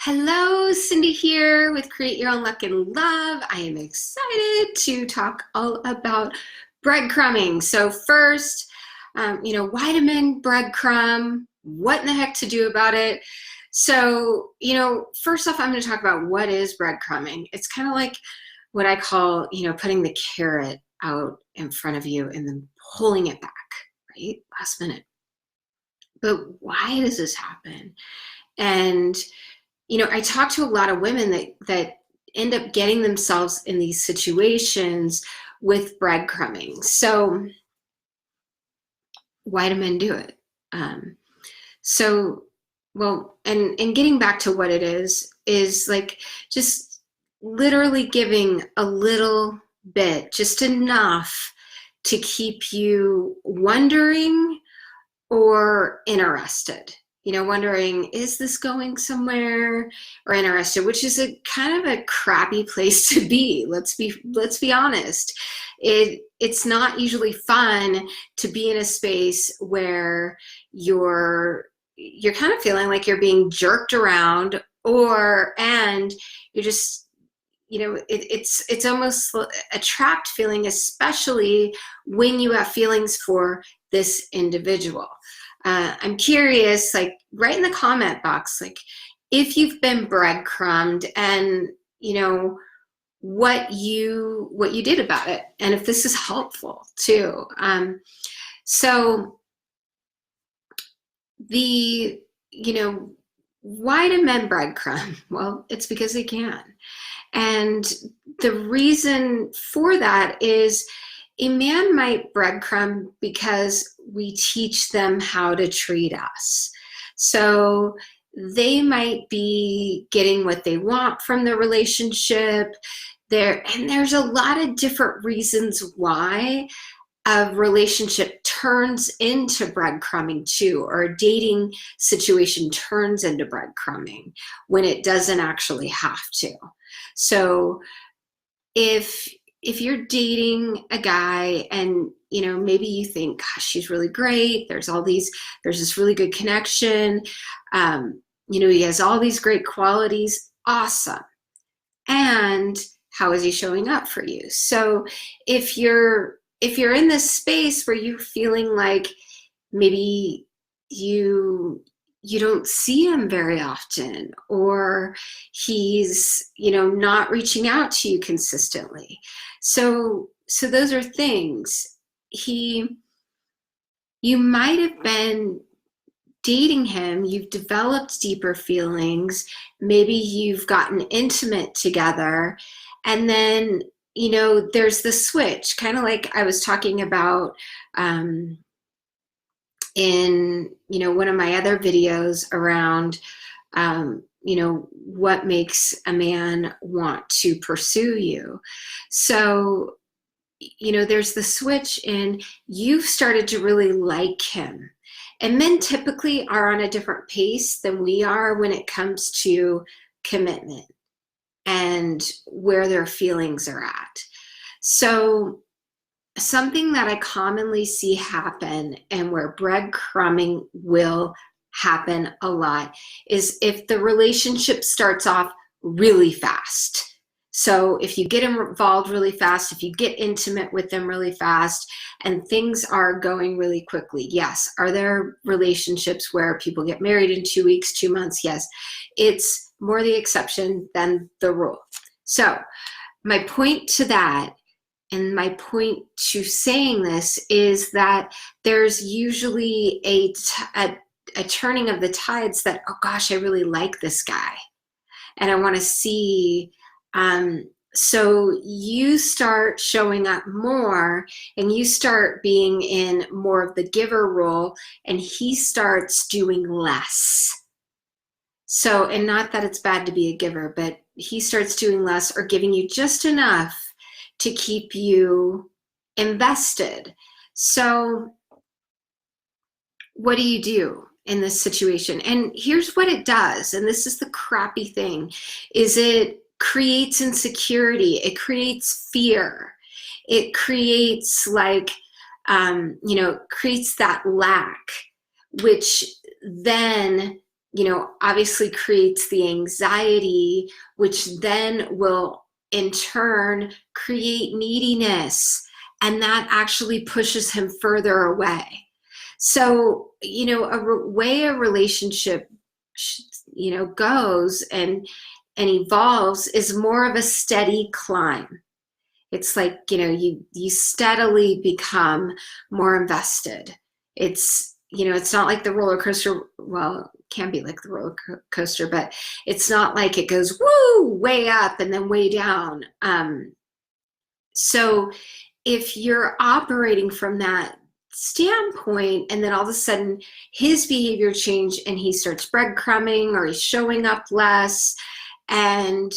Hello, Cindy here with Create Your Own Luck and Love. I am excited to talk all about breadcrumbing. So first, vitamin breadcrumb, what in the heck to do about it? So, first off, I'm going to talk about what is breadcrumbing. It's kind of like what I call, putting the carrot out in front of you and then pulling it back, right? Last minute. But why does this happen? And I talk to a lot of women that end up getting themselves in these situations with breadcrumbing. So why do men do it? And getting back to what it is like just literally giving a little bit, just enough to keep you wondering or interested. Wondering, is this going somewhere, or interested, which is a kind of a crappy place to be. Let's be honest. It's not usually fun to be in a space where you're kind of feeling like you're being jerked around, and you're just, it's almost a trapped feeling, especially when you have feelings for this individual. I'm curious, like, write in the comment box, like, if you've been breadcrumbed and, what you did about it, and if this is helpful too. So the, why do men breadcrumb? Well, it's because they can. And the reason for that is a man might breadcrumb because we teach them how to treat us. So they might be getting what they want from the relationship. There's a lot of different reasons why a relationship turns into breadcrumbing too, or a dating situation turns into breadcrumbing when it doesn't actually have to. So if you're dating a guy and maybe you think, gosh, she's really great, there's this really good connection, he has all these great qualities, awesome, and how is he showing up for you? So if you're in this space where you're feeling like maybe you don't see him very often, or he's not reaching out to you consistently, so those are things. You might have been dating him, you've developed deeper feelings, maybe you've gotten intimate together, and then there's the switch, kind of like I was talking about in one of my other videos around what makes a man want to pursue you. So there's the switch, and you've started to really like him. And men typically are on a different pace than we are when it comes to commitment and where their feelings are at. So something that I commonly see happen, and where breadcrumbing will happen a lot, is if the relationship starts off really fast. So if you get involved really fast, if you get intimate with them really fast, and things are going really quickly. Yes. Are there relationships where people get married in 2 weeks, 2 months? Yes. It's more the exception than the rule. So my point to that, and my point to saying this, is that there's usually a turning of the tides that, oh gosh, I really like this guy and I want to see. So you start showing up more, and you start being in more of the giver role, and he starts doing less. So, and not that it's bad to be a giver, but he starts doing less, or giving you just enough to keep you invested. So what do you do in this situation? And here's what it does, and this is the crappy thing, is it creates insecurity. It creates fear. It creates creates that lack, which then obviously creates the anxiety, which then will in turn create neediness, and that actually pushes him further away. So, way a relationship, goes and evolves is more of a steady climb. It's like, you steadily become more invested. It's not like the roller coaster. Well, it can be like the roller coaster, but it's not like it goes woo way up and then way down. So if you're operating from that standpoint, and then all of a sudden his behavior changed and he starts breadcrumbing, or he's showing up less, and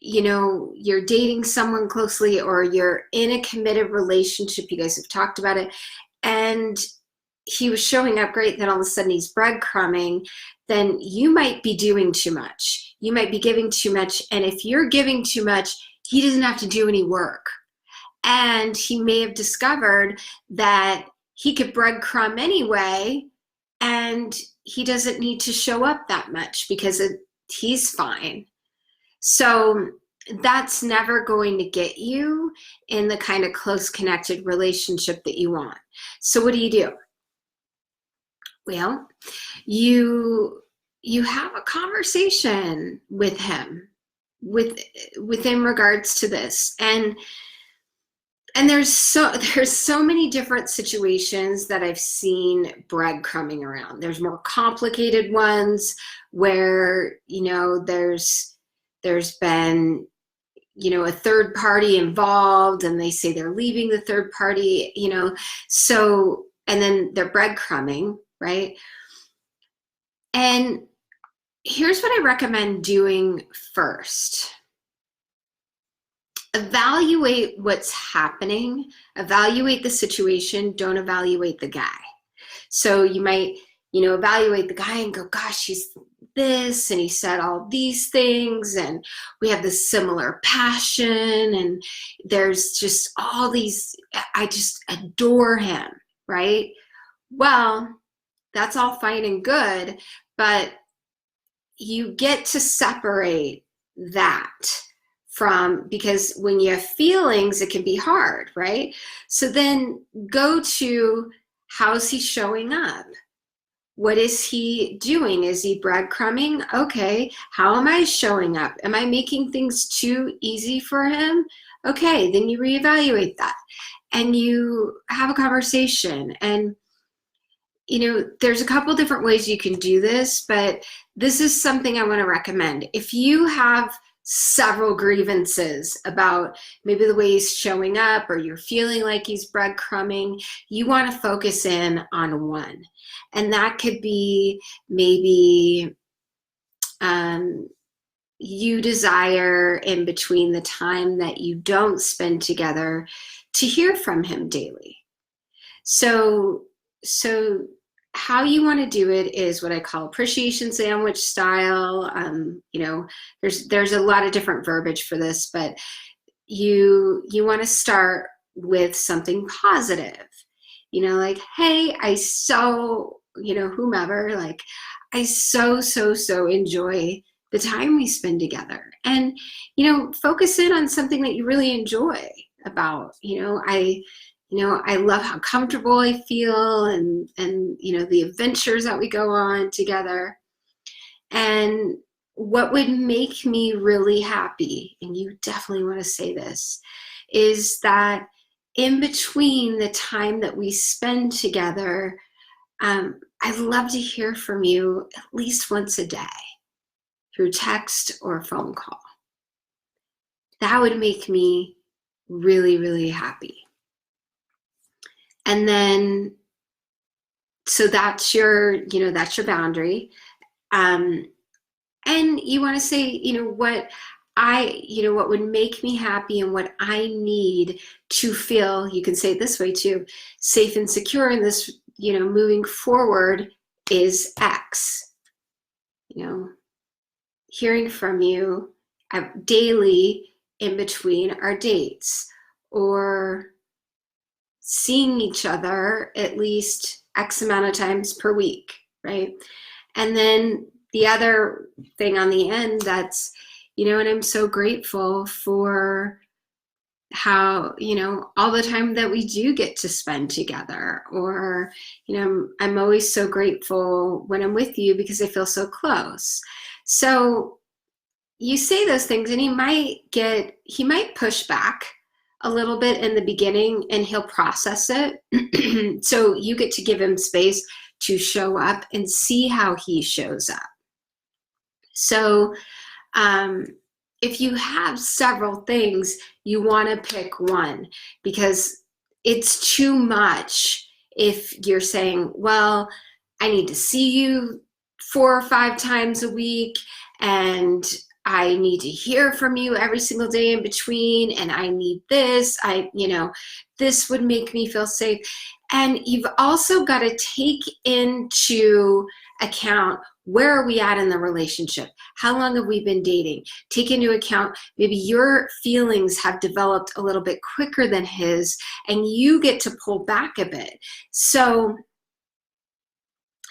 you're dating someone closely, or you're in a committed relationship, you guys have talked about it, and he was showing up great, then all of a sudden he's breadcrumbing, then you might be doing too much. You might be giving too much. And if you're giving too much, he doesn't have to do any work. And he may have discovered that he could breadcrumb anyway, and he doesn't need to show up that much because he's fine. So that's never going to get you in the kind of close connected relationship that you want. So what do? Well, you have a conversation with him within regards to this. And there's so many different situations that I've seen breadcrumbing around. There's more complicated ones where, there's been, a third party involved, and they say they're leaving the third party, so, and then they're breadcrumbing, right? And here's what I recommend doing first. Evaluate what's happening, evaluate the situation, don't evaluate the guy. So you might, evaluate the guy and go, gosh, he's this, and he said all these things, and we have this similar passion, and there's just all these, I just adore him, right? Well, that's all fine and good, but you get to separate that from, because when you have feelings, it can be hard, right? So then go to, how's he showing up? What is he doing? Is he breadcrumbing? Okay, how am I showing up? Am I making things too easy for him? Okay, then you reevaluate that and you have a conversation. And there's a couple different ways you can do this, but this is something I want to recommend. If you have several grievances about maybe the way he's showing up, or you're feeling like he's breadcrumbing, you want to focus in on one. And that could be maybe you desire, in between the time that you don't spend together, to hear from him daily. So how you want to do it is what I call appreciation sandwich style. There's a lot of different verbiage for this, but you want to start with something positive. Like, hey, I so, whomever, like, I so enjoy the time we spend together. And, focus in on something that you really enjoy about, I love how comfortable I feel, and the adventures that we go on together. And what would make me really happy, and you definitely want to say this, is that in between the time that we spend together, I'd love to hear from you at least once a day through text or phone call. That would make me really, really happy. And then, so that's your boundary. And you want to say, what would make me happy and what I need to feel, you can say it this way too, safe and secure in this, moving forward is X. Hearing from you daily in between our dates, or seeing each other at least X amount of times per week, right? And then the other thing on the end that's, and I'm so grateful for how, all the time that we do get to spend together, or, I'm always so grateful when I'm with you because I feel so close. So you say those things and he might push back a little bit in the beginning and he'll process it. So you get to give him space to show up and see how he shows up. So if you have several things, you want to pick one, because it's too much if you're saying, well, I need to see you 4 or 5 times a week, and I need to hear from you every single day in between, and I need this, this would make me feel safe. And you've also got to take into account, where are we at in the relationship? How long have we been dating? Take into account, maybe your feelings have developed a little bit quicker than his, and you get to pull back a bit. So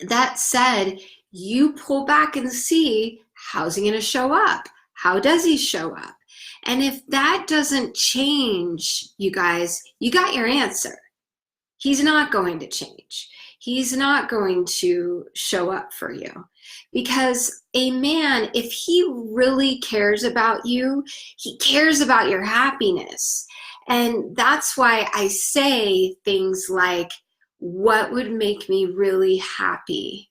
that said, you pull back and see, how's he going to show up? How does he show up? And if that doesn't change, you guys, you got your answer. He's not going to change. He's not going to show up for you, because a man, if he really cares about you, he cares about your happiness. And that's why I say things like, what would make me really happy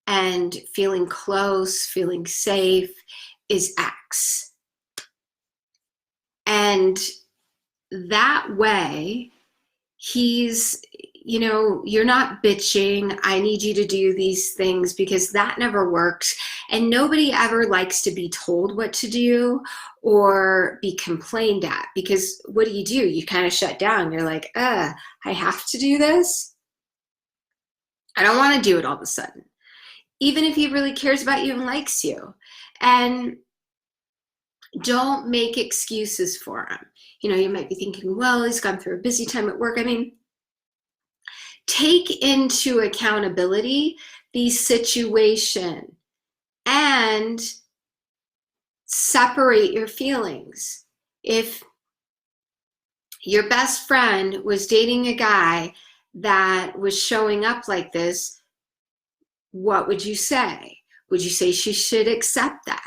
and feeling close, feeling safe is X. And that way, he's, you're not bitching, I need you to do these things, because that never works. And nobody ever likes to be told what to do or be complained at, because what do? You kind of shut down. You're like, I have to do this? I don't want to do it all of a sudden. Even if he really cares about you and likes you. And don't make excuses for him. You might be thinking, well, he's gone through a busy time at work. I mean, take into accountability the situation and separate your feelings. If your best friend was dating a guy that was showing up like this, what would you say? Would you say she should accept that?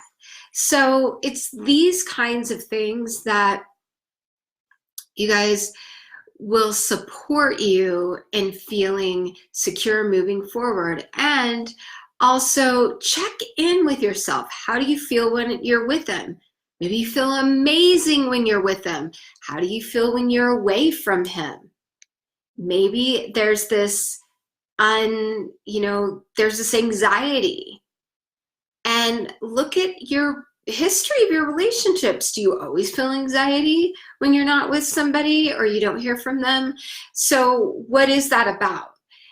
So it's these kinds of things that, you guys, will support you in feeling secure moving forward. And also check in with yourself. How do you feel when you're with him? Maybe you feel amazing when you're with him. How do you feel when you're away from him? Maybe there's this there's this anxiety. And look at your history of your relationships. Do you always feel anxiety when you're not with somebody or you don't hear from them? So what is that about?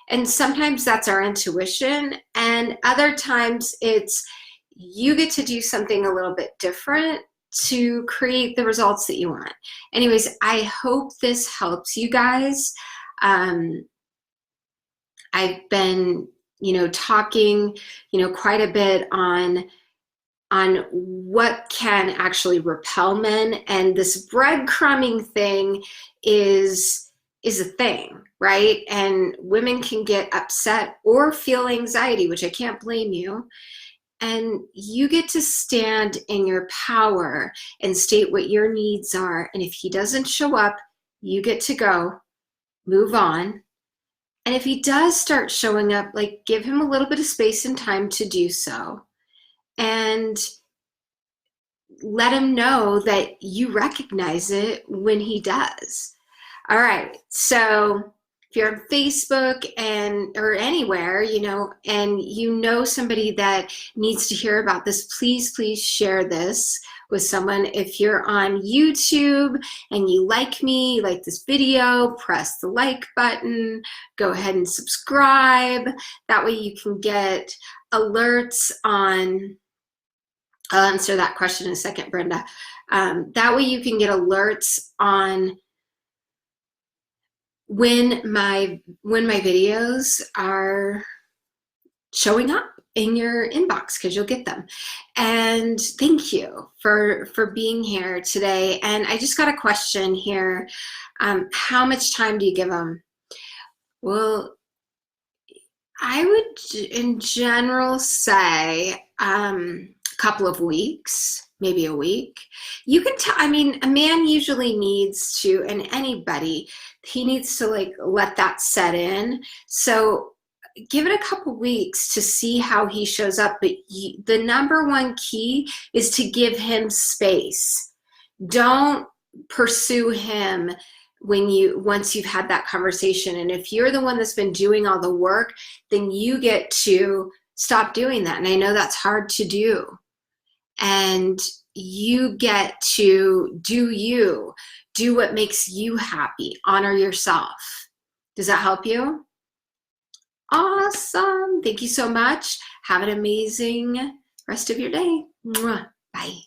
And sometimes that's our intuition, and other times it's you get to do something a little bit different to create the results that you want. Anyways, I hope this helps you guys. I've been, talking, quite a bit on what can actually repel men, and this breadcrumbing thing is a thing, right? And women can get upset or feel anxiety, which I can't blame you. And you get to stand in your power and state what your needs are. And if he doesn't show up, you get to go, move on. And if he does start showing up, give him a little bit of space and time to do so. And let him know that you recognize it when he does. All right. So if you're on Facebook or anywhere, and somebody that needs to hear about this, please share this with someone. If you're on YouTube and you like me, like this video, press the like button, go ahead and subscribe. That way you can get alerts on, I'll answer that question in a second, Brenda. That way you can get alerts on when my videos are showing up. in your inbox because you'll get them. And thank you for being here today. And I just got a question here. How much time do you give them? Well, I would in general say a couple of weeks, maybe a week. You can tell, I mean, a man usually needs to, and anybody, he needs to like let that set in. So give it a couple weeks to see how he shows up. But the number one key is to give him space. Don't pursue him once you've had that conversation. And if you're the one that's been doing all the work, then you get to stop doing that. And I know that's hard to do. And you get to do what makes you happy, honor yourself. Does that help you? Awesome. Thank you so much. Have an amazing rest of your day. Mwah. Bye.